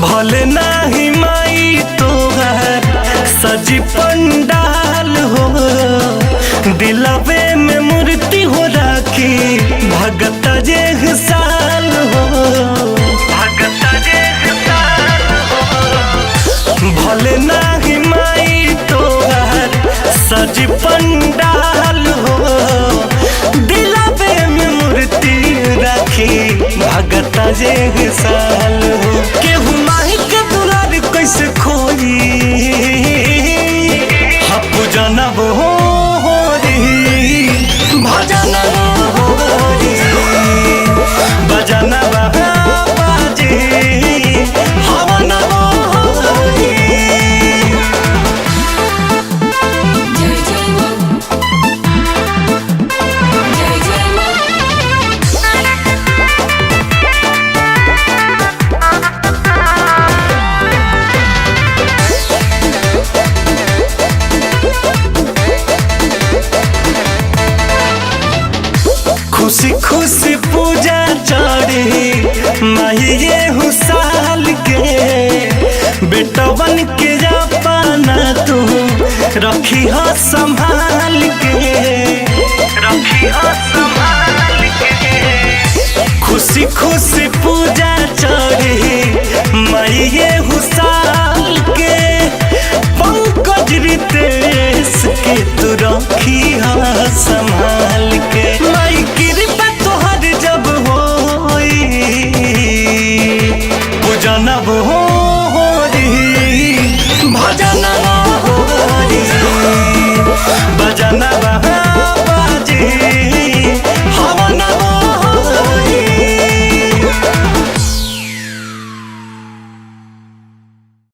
भले नाही माई तोहर सजी पंडाल हो, दिलवे में मूर्ति हो राखी भगत जे साल हो, भगत जे साल हो। भले नाही माई तोहर सजी पंडाल हो, दिलवे में मूर्ति राखी भगत जे साल हो। केहू माही के दुलार कैसे खोई हपु जनब हो री भजन हो री भजन बाजी हवन हो री। जय जय मां, जय जय मां। खुशी खुशी पूजा चढ़ी माही ये साल के, बेटवन के जापाना तू रखी हो संभाल के, रखी हो संभाल के। खुशी खुशी पूजा चढ़ी माही ये साल के, पंकज रितेश के तू रखी हो संभाल के। माई कृपा तोहर जब होई पूजनब हो री भजन हो री भजन